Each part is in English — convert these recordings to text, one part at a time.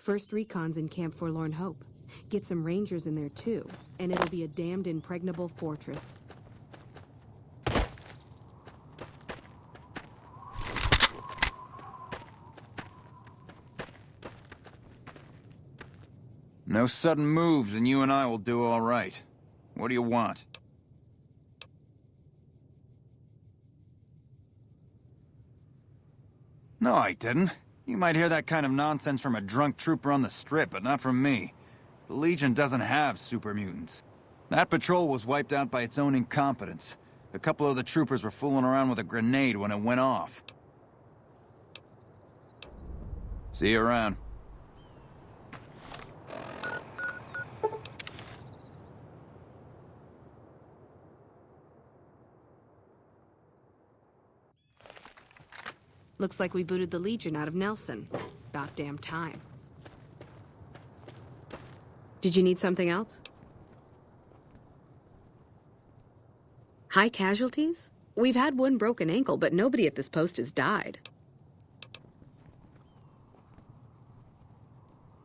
First recon's in Camp Forlorn Hope. Get some rangers in there too, and it'll be a damned impregnable fortress. No sudden moves and you and I will do all right. What do you want? No, I didn't. You might hear that kind of nonsense from a drunk trooper on the strip, but not from me. The Legion doesn't have super mutants. That patrol was wiped out by its own incompetence. A couple of the troopers were fooling around with a grenade when it went off. See you around. Looks like we booted the Legion out of Nelson. About damn time. Did you need something else? High casualties? We've had one broken ankle, but nobody at this post has died.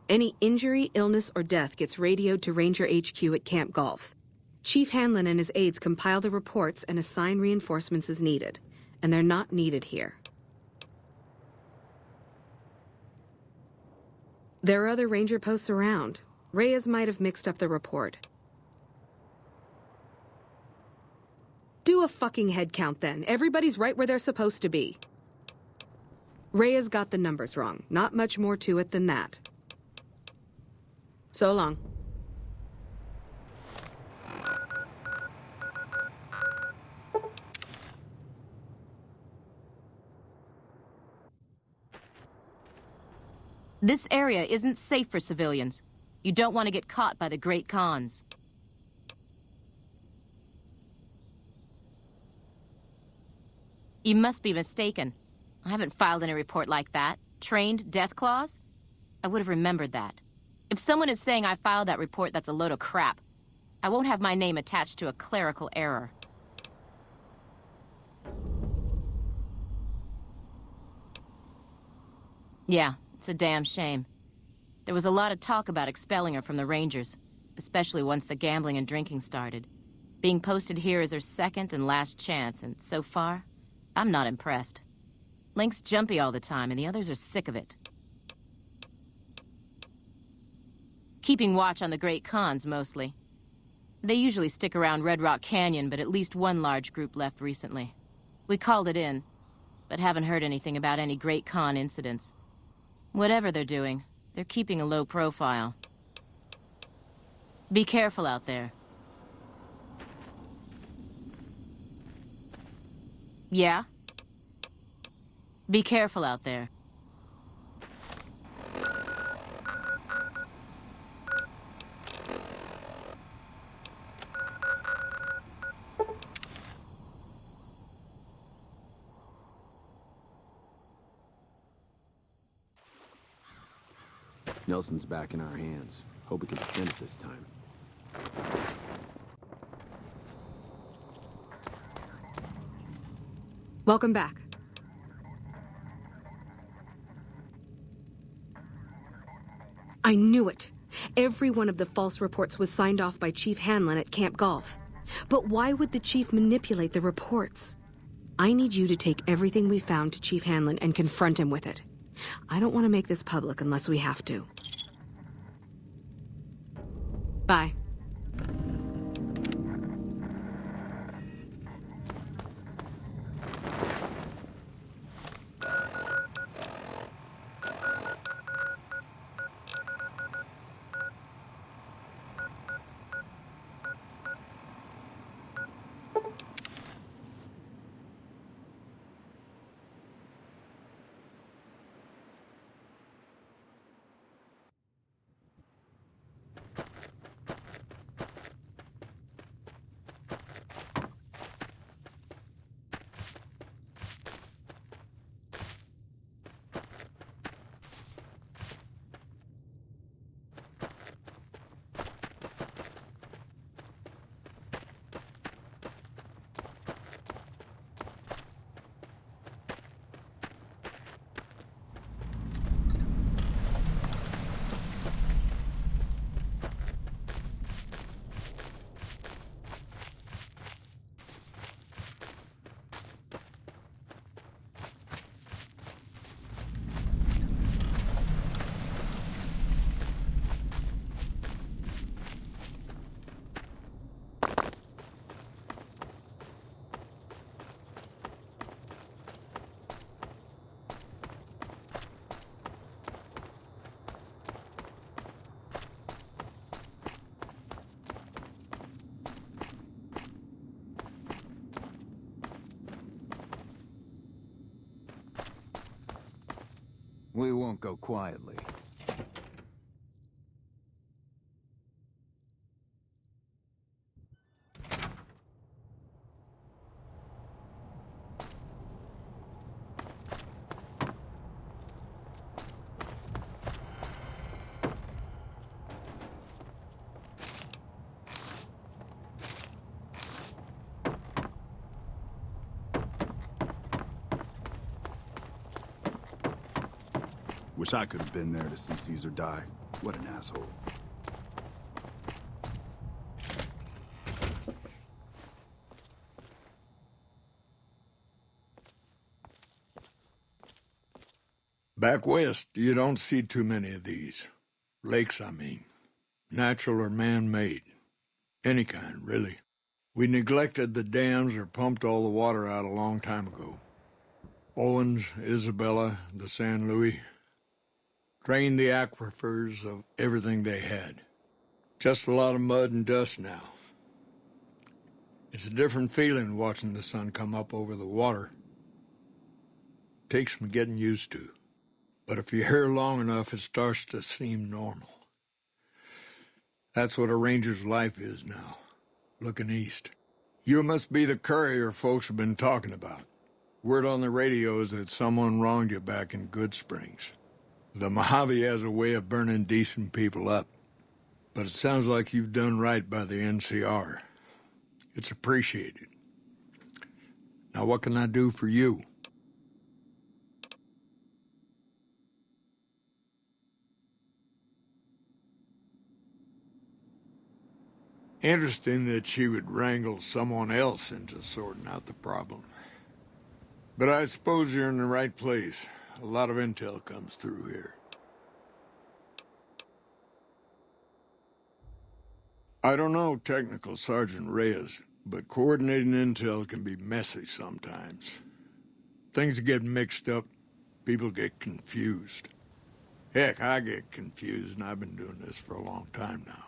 Any injury, illness, or death gets radioed to Ranger HQ at Camp Golf. Chief Hanlon and his aides compile the reports and assign reinforcements as needed. And they're not needed here. There are other ranger posts around. Reyes might have mixed up the report. Do a fucking head count then. Everybody's right where they're supposed to be. Reyes got the numbers wrong. Not much more to it than that. So long. This area isn't safe for civilians. You don't want to get caught by the Great Khans. You must be mistaken. I haven't filed any report like that. Trained death claws? I would have remembered that. If someone is saying I filed that report, that's a load of crap. I won't have my name attached to a clerical error. Yeah. It's a damn shame. There was a lot of talk about expelling her from the Rangers, especially once the gambling and drinking started. Being posted here is her second and last chance, and so far, I'm not impressed. Link's jumpy all the time, and the others are sick of it. Keeping watch on the Great Khans, mostly. They usually stick around Red Rock Canyon, but at least one large group left recently. We called it in, but haven't heard anything about any Great Khan incidents. Whatever they're doing, they're keeping a low profile. Be careful out there. Yeah? Be careful out there. Nelson's back in our hands. Hope we can defend it this time. Welcome back. I knew it. Every one of the false reports was signed off by Chief Hanlon at Camp Golf. But why would the Chief manipulate the reports? I need you to take everything we found to Chief Hanlon and confront him with it. I don't want to make this public unless we have to. Bye. We won't go quietly. Wish I could have been there to see Caesar die. What an asshole. Back west, you don't see too many of these. Lakes, I mean. Natural or man-made. Any kind, really. We neglected the dams or pumped all the water out a long time ago. Owens, Isabella, the San Luis. Drained the aquifers of everything they had. Just a lot of mud and dust now. It's a different feeling watching the sun come up over the water. Takes some getting used to. But if you're here long enough, it starts to seem normal. That's what a ranger's life is now, looking east. You must be the courier folks have been talking about. Word on the radio is that someone wronged you back in Good Springs. The Mojave has a way of burning decent people up. But it sounds like you've done right by the NCR. It's appreciated. Now what can I do for you? Interesting that she would wrangle someone else into sorting out the problem. But I suppose you're in the right place. A lot of intel comes through here. I don't know Technical Sergeant Reyes, but coordinating intel can be messy sometimes. Things get mixed up, people get confused. Heck, I get confused, and I've been doing this for a long time now.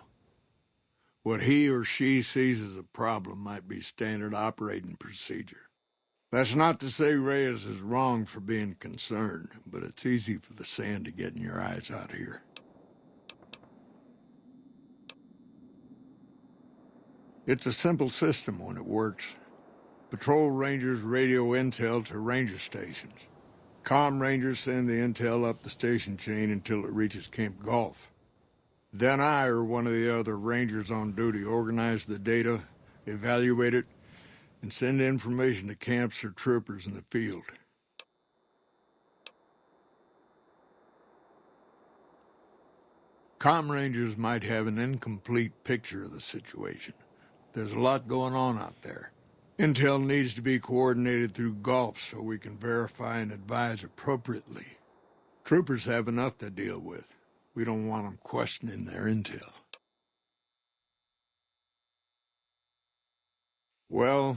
What he or she sees as a problem might be standard operating procedure. That's not to say Reyes is wrong for being concerned, but it's easy for the sand to get in your eyes out here. It's a simple system when it works. Patrol rangers radio intel to ranger stations. Comm rangers send the intel up the station chain until it reaches Camp Gulf. Then I or one of the other rangers on duty organize the data, evaluate it, and send information to camps or troopers in the field. Comm rangers might have an incomplete picture of the situation. There's a lot going on out there. Intel needs to be coordinated through Gulf so we can verify and advise appropriately. Troopers have enough to deal with. We don't want them questioning their intel. Well,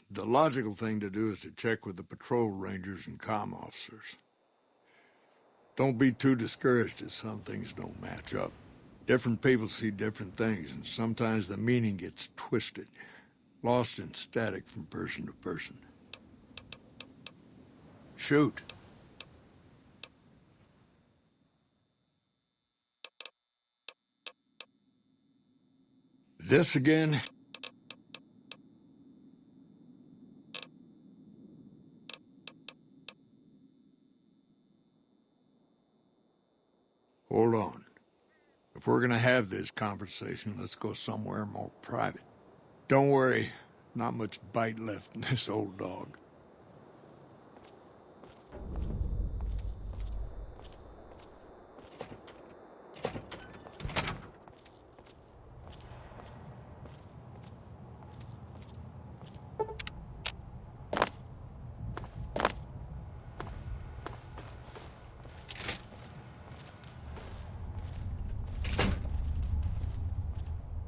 the logical thing to do is to check with the patrol rangers and comm officers. Don't be too discouraged if some things don't match up. Different people see different things, and sometimes the meaning gets twisted, lost in static from person to person. Shoot. This again? Hold on. If we're gonna have this conversation, let's go somewhere more private. Don't worry, not much bite left in this old dog.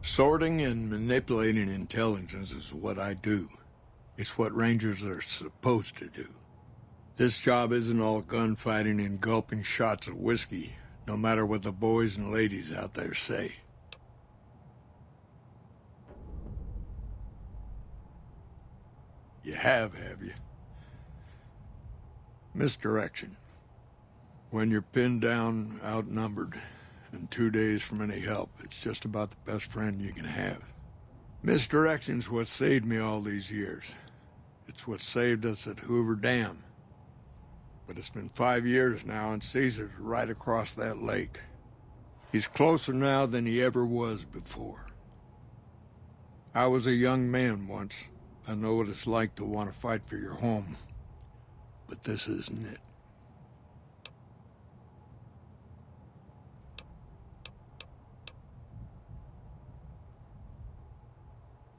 Sorting and manipulating intelligence is what I do. It's what Rangers are supposed to do. This job isn't all gunfighting and gulping shots of whiskey, no matter what the boys and ladies out there say. You have you? Misdirection. When you're pinned down, outnumbered, and 2 days from any help, it's just about the best friend you can have. Misdirection's what saved me all these years. It's what saved us at Hoover Dam. But it's been 5 years now, and Caesar's right across that lake. He's closer now than he ever was before. I was a young man once. I know what it's like to want to fight for your home. But this isn't it.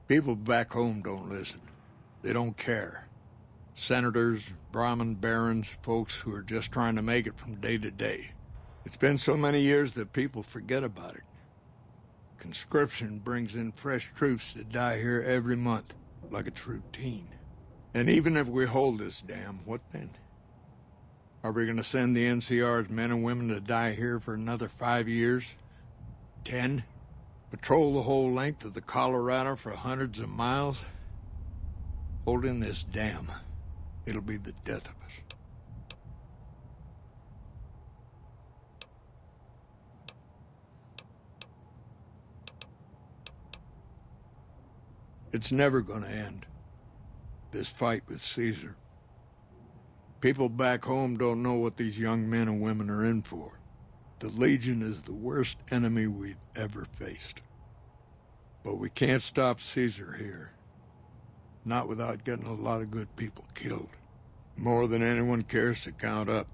People back home don't listen. They don't care. Senators, Brahmin barons, folks who are just trying to make it from day to day. It's been so many years that people forget about it. Conscription brings in fresh troops to die here every month, like it's routine. And even if we hold this dam, what then? Are we gonna send the NCR's men and women to die here for another 5 years? 10? Patrol the whole length of the Colorado for hundreds of miles? Holding this dam, it'll be the death of us. It's never gonna end, this fight with Caesar. People back home don't know what these young men and women are in for. The Legion is the worst enemy we've ever faced. But we can't stop Caesar here. Not without getting a lot of good people killed. More than anyone cares to count up.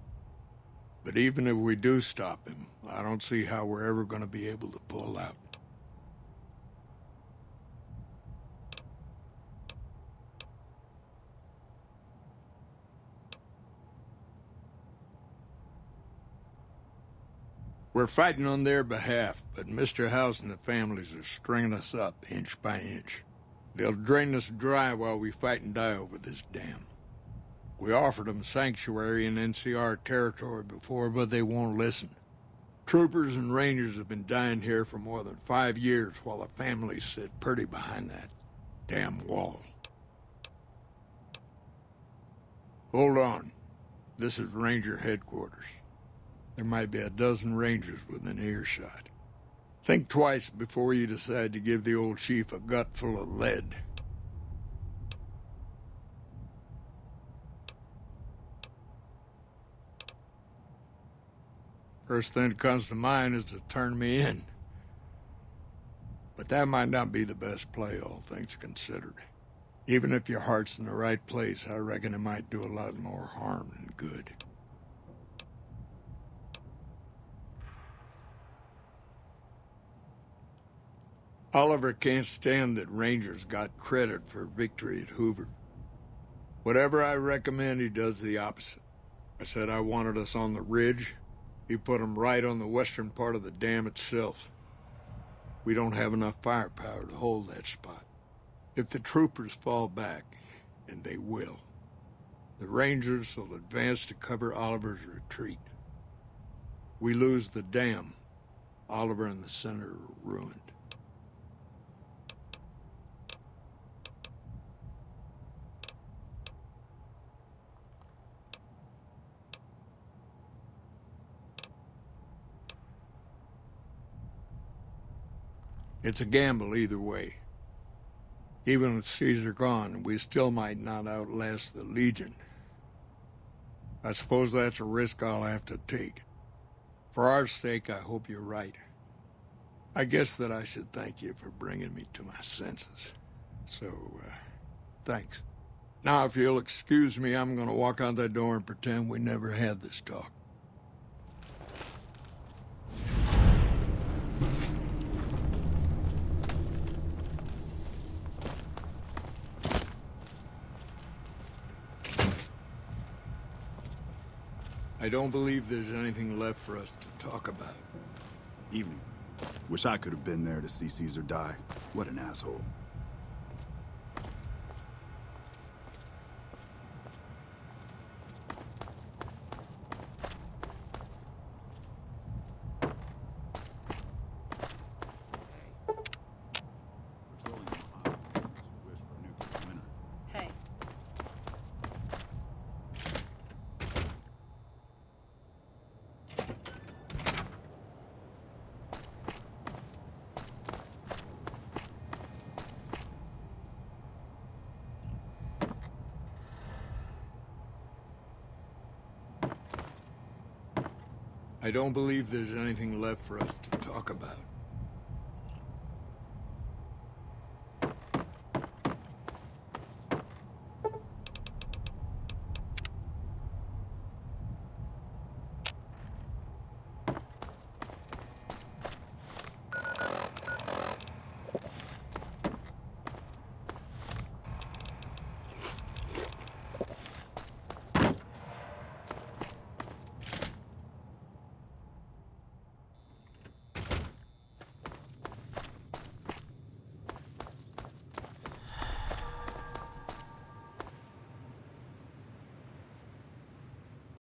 But even if we do stop him, I don't see how we're ever going to be able to pull out. We're fighting on their behalf, but Mr. House and the families are stringing us up inch by inch. They'll drain us dry while we fight and die over this dam. We offered them sanctuary in NCR territory before, but they won't listen. Troopers and Rangers have been dying here for more than 5 years while the families sit pretty behind that damn wall. Hold on. This is Ranger headquarters. There might be a dozen Rangers within earshot. Think twice before you decide to give the old chief a gut full of lead. First thing that comes to mind is to turn me in. But that might not be the best play, all things considered. Even if your heart's in the right place, I reckon it might do a lot more harm than good. Oliver can't stand that Rangers got credit for victory at Hoover. Whatever I recommend, he does the opposite. I said I wanted us on the ridge. He put them right on the western part of the dam itself. We don't have enough firepower to hold that spot. If the troopers fall back, and they will, the Rangers will advance to cover Oliver's retreat. We lose the dam, Oliver and the center are ruined. It's a gamble either way. Even with Caesar gone, we still might not outlast the Legion. I suppose that's a risk I'll have to take. For our sake, I hope you're right. I guess that I should thank you for bringing me to my senses. So, thanks. Now, if you'll excuse me, I'm gonna walk out that door and pretend we never had this talk. I don't believe there's anything left for us to talk about. Evening. Wish I could have been there to see Caesar die. What an asshole. Hey. I don't believe there's anything left for us to talk about.